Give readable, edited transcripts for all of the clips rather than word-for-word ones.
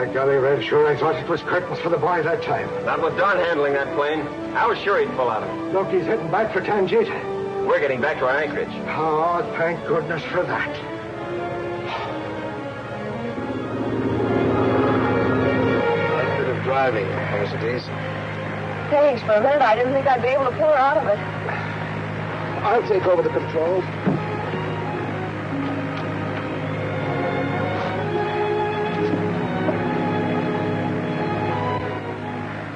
By golly, Red, sure I thought it was curtains for the boy that time. Not with Don handling that plane. I was sure he'd pull out of it. Look, he's heading back for Tangita. We're getting back to our anchorage. Oh, thank goodness for that. Nice bit of driving, Mercedes. Thanks. For a minute, I didn't think I'd be able to pull her out of it. I'll take over the controls.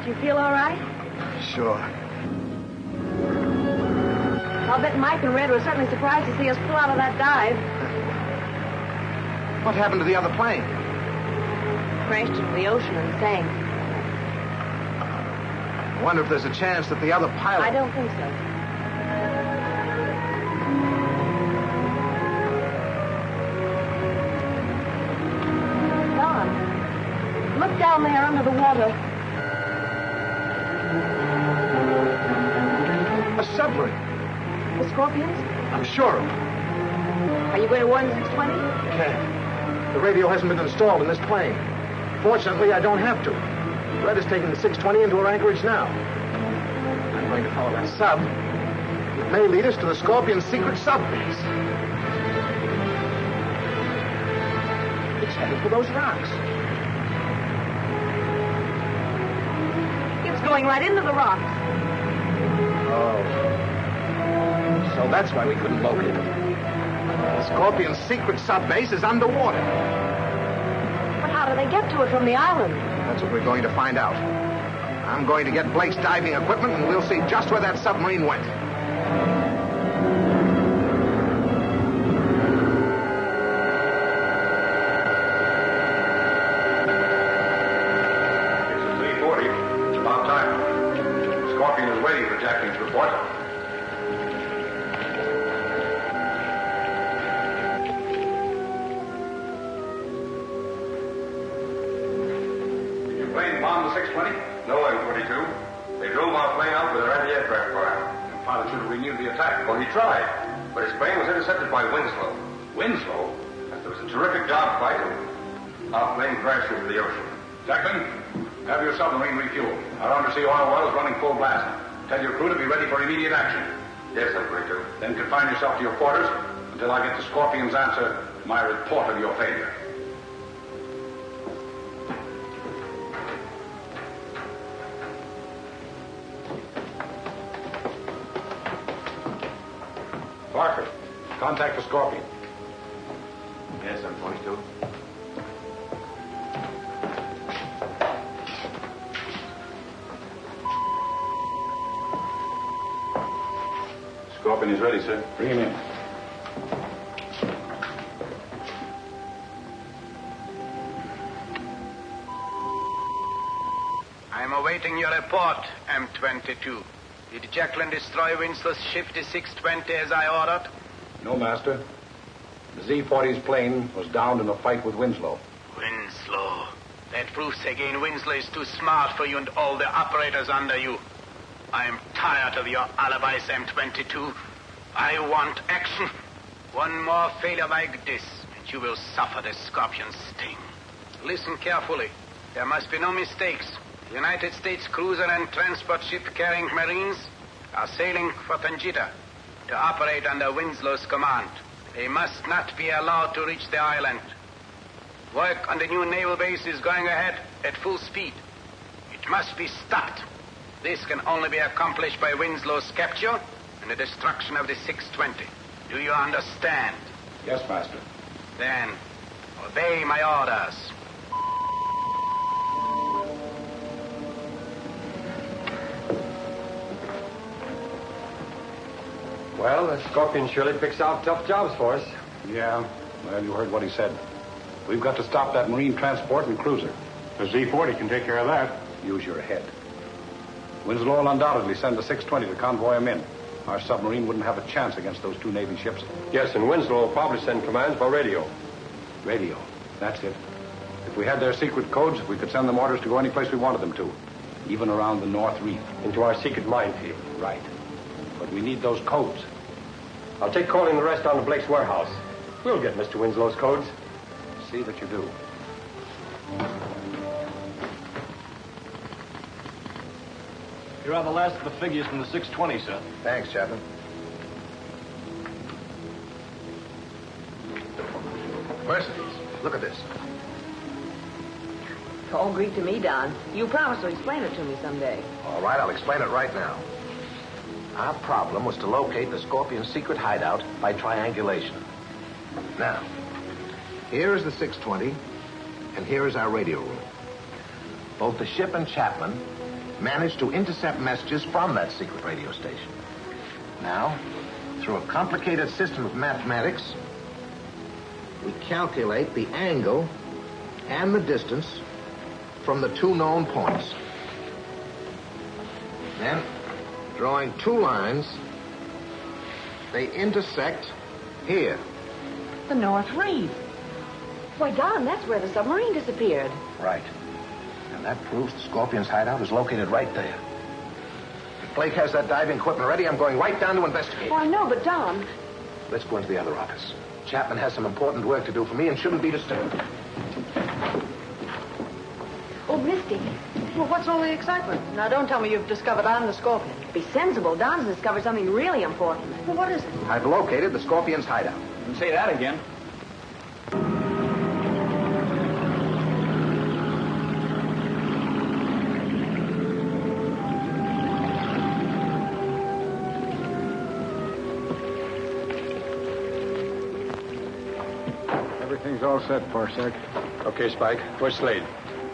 Do you feel all right? Sure. I'll bet Mike and Red were certainly surprised to see us pull out of that dive. What happened to the other plane? Crashed into the ocean and sank. I wonder if there's a chance that the other pilot... I don't think so. Don, look down there under the water. A submarine. The Scorpions? I'm sure of it. Are you going to warn the 620? Can't. The radio hasn't been installed in this plane. Fortunately, I don't have to. Red is taking the 620 into her anchorage now. I'm going to follow that sub. It may lead us to the Scorpion's secret subbase. It's headed for those rocks. It's going right into the rocks. Oh. So that's why we couldn't locate it. The Scorpion's secret subbase is underwater. But how do they get to it from the island? That's what we're going to find out. I'm going to get Blake's diving equipment, and we'll see just where that submarine went. This is 340. It's about time. Scorpion is waiting for Jackman's report. Did your plane bomb the 620? No, M22. They drove our plane out with their anti-aircraft fire. The pilot should have renewed the attack. Well, he tried, but his plane was intercepted by Winslow. Winslow? There was a terrific dogfight, and our plane crashed into the ocean. Jackman, have your submarine refueled. Our undersea oil well is running full blast. Tell your crew to be ready for immediate action. Yes, M22. Then confine yourself to your quarters until I get the Scorpion's answer to my report of your failure. Parker, contact the Scorpion. Yes, M22. Scorpion is ready, sir. Bring him in. I'm awaiting your report, M22. Did Jacqueline destroy Winslow's ship, the 620, as I ordered? No, Master. The Z-40's plane was downed in a fight with Winslow. Winslow. That proves again Winslow is too smart for you and all the operators under you. I'm tired of your alibis, M22. I want action. One more failure like this, and you will suffer the Scorpion's sting. Listen carefully. There must be no mistakes. The United States cruiser and transport ship carrying Marines are sailing for Tangita to operate under Winslow's command. They must not be allowed to reach the island. Work on the new naval base is going ahead at full speed. It must be stopped. This can only be accomplished by Winslow's capture and the destruction of the 620. Do you understand? Yes, Master. Then, obey my orders. Well, the Scorpion surely picks out tough jobs for us. Yeah, well, you heard what he said. We've got to stop that marine transport and cruiser. The Z-40 can take care of that. Use your head. Winslow will undoubtedly send the 620 to convoy him in. Our submarine wouldn't have a chance against those two Navy ships. Yes, and Winslow will probably send commands by radio. Radio. That's it. If we had their secret codes, we could send them orders to go any place we wanted them to. Even around the North Reef. Into our secret minefield. Right. But we need those codes. I'll take calling the rest down to Blake's warehouse. We'll get Mr. Winslow's codes. See that you do. Here are the last of the figures from the 620, sir. Thanks, Chapman. Mercedes, look at this. It's all Greek to me, Don. You promised to explain it to me someday. All right, I'll explain it right now. Our problem was to locate the Scorpion's secret hideout by triangulation. Now, here is the 620, and here is our radio room. Both the ship and Chapman managed to intercept messages from that secret radio station. Now, through a complicated system of mathematics, we calculate the angle and the distance from the two known points. Then, drawing two lines, they intersect here. The North Reef. Why, Don, that's where the submarine disappeared. Right. And that proves the Scorpion's hideout is located right there. If Blake has that diving equipment ready, I'm going right down to investigate. Oh, I know, but Don... Let's go into the other office. Chapman has some important work to do for me and shouldn't be disturbed. Oh, Misty. Well, what's all the excitement? Now, don't tell me you've discovered I'm the Scorpion. Be sensible. Don's discovered something really important. Well, what is it? I've located the Scorpion's hideout. And say that again. Everything's all set, Parsec. Okay, Spike. Where's Slade?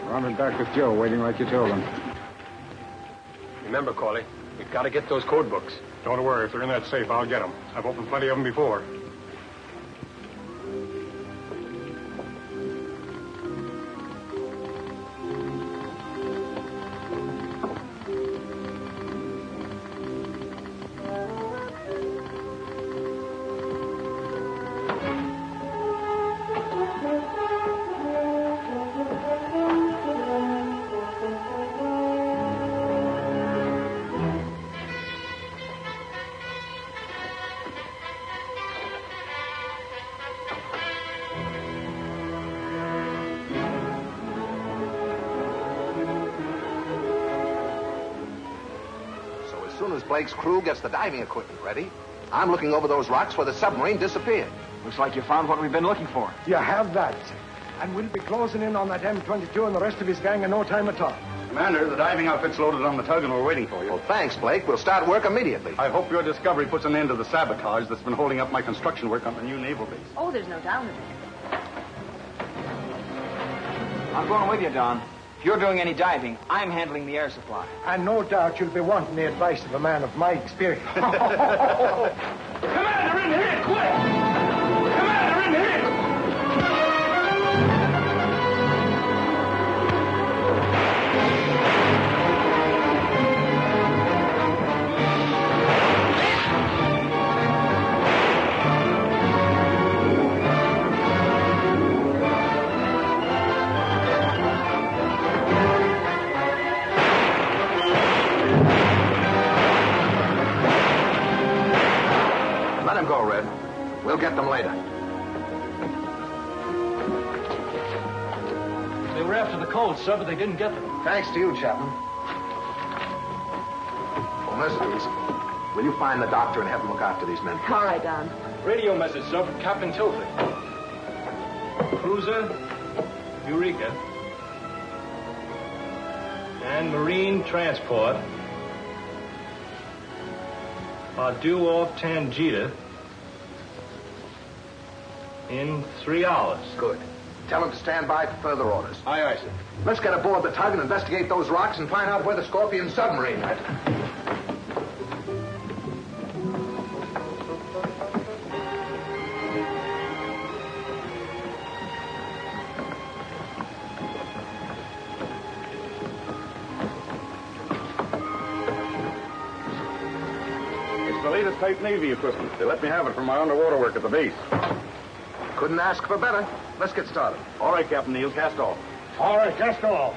We're on the deck with Joe, waiting like you told him. Remember, Corley, we've got to get those code books. Don't worry. If they're in that safe, I'll get them. I've opened plenty of them before. As soon as Blake's crew gets the diving equipment ready, I'm looking over those rocks where the submarine disappeared. Looks like you found what we've been looking for. You have that. And we'll be closing in on that M-22 and the rest of his gang in no time at all. Commander, the diving outfit's loaded on the tug and we're waiting for you. Well, thanks, Blake. We'll start work immediately. I hope your discovery puts an end to the sabotage that's been holding up my construction work on the new naval base. Oh, there's no doubt of it. I'm going with you, Don. If you're doing any diving, I'm handling the air supply. And no doubt you'll be wanting the advice of a man of my experience. Commander, in here, quick! Commander, in here! Let him go, Red. We'll get them later. They were after the codes, sir, but they didn't get them. Thanks to you, Chapman. Oh, Mercedes, will you find the doctor and have him look after these men? All right, Don. Radio message, sir, from Captain Tilford. Cruiser, Eureka, and Marine Transport are due off Tangita in 3 hours. Good. Tell him to stand by for further orders. Aye, aye, sir. Let's get aboard the tug and investigate those rocks and find out where the Scorpion submarine went. It's the latest type Navy equipment. They let me have it for my underwater work at the base. Couldn't ask for better. Let's get started. All right, Captain Neal, cast off. All right, cast off.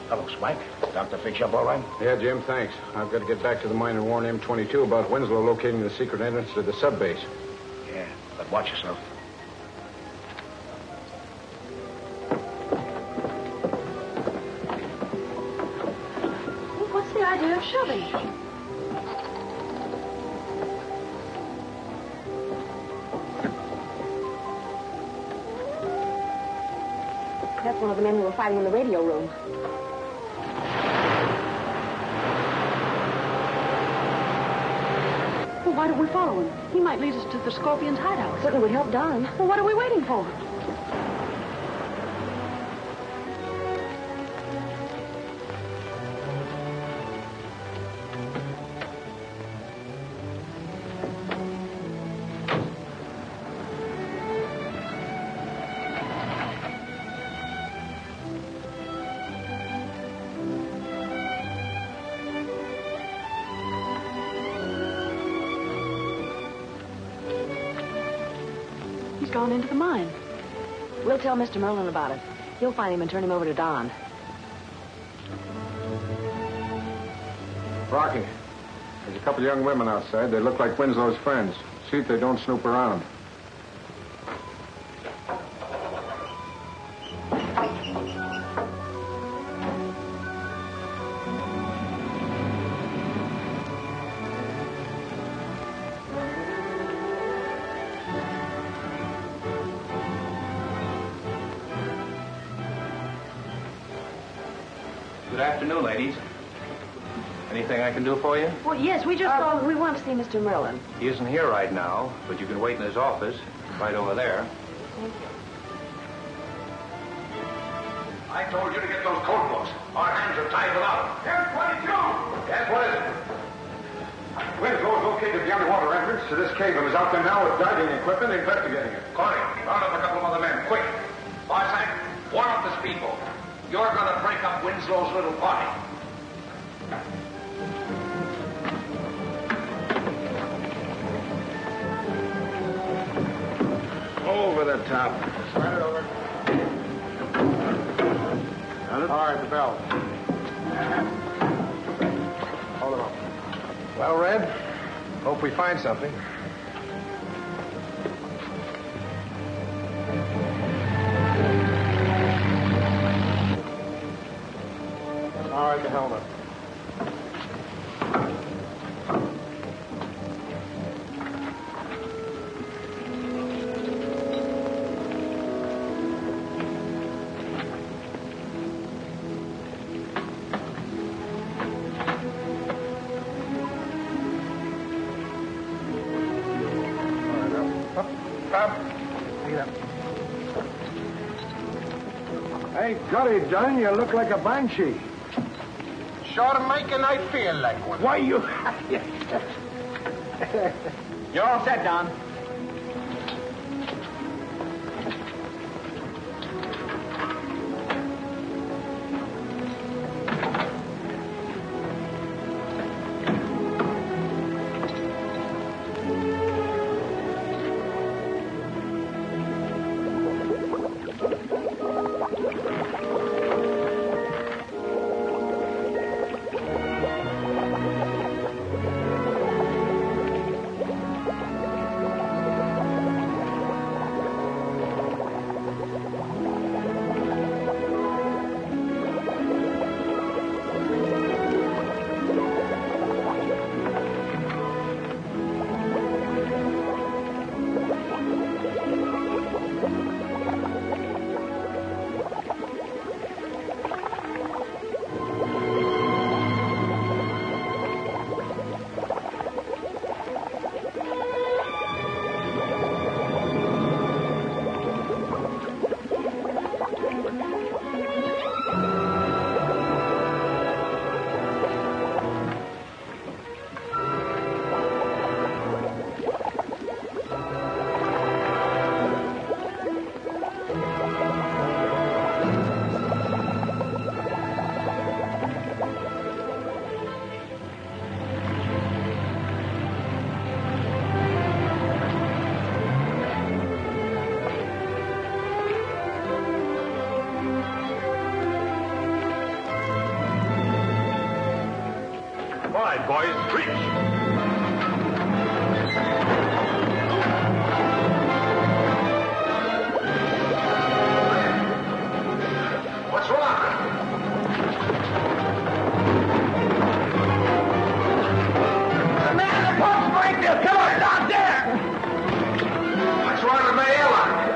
Hello, Swank. Doctor fix you up all right? Yeah, Jim, thanks. I've got to get back to the mine and warn M22 about Winslow locating the secret entrance to the sub base. Yeah, but watch yourself. What's the idea of shoving? That's one of the men who were fighting in the radio room. Well, why don't we follow him? He might lead us to the Scorpion's hideout. Certainly would help Don. Well, what are we waiting for? He's gone into the mine. We'll tell Mr. Merlin about it. He'll find him and turn him over to Don. Rocky, there's a couple young women outside. They look like Winslow's friends. See if they don't snoop around. Good afternoon, ladies. Anything I can do for you? Well, yes, we just thought we want to see Mr. Merlin. He isn't here right now, but you can wait in his office, right over there. Thank you. I told you to get those code books. Our hands are tied without them. M22! Yes, what is it? Winslow's located the underwater entrance to this cave and is out there now with diving equipment investigating it. Corey, round up a couple of other men, quick. Martinek, warn up the speedboat. You're going to break up Winslow's little party. Over the top. Slide it over. Got it? All right, the bell. Hold it up. Well, Red, hope we find something. All right, the helmet. Hey, golly, Don, you look like a banshee. Sure making I feel like one. Why, you... You're all set, Don. right, boys. Preach. What's wrong? The man in the pump break the pillar down there! What's wrong with my airlock?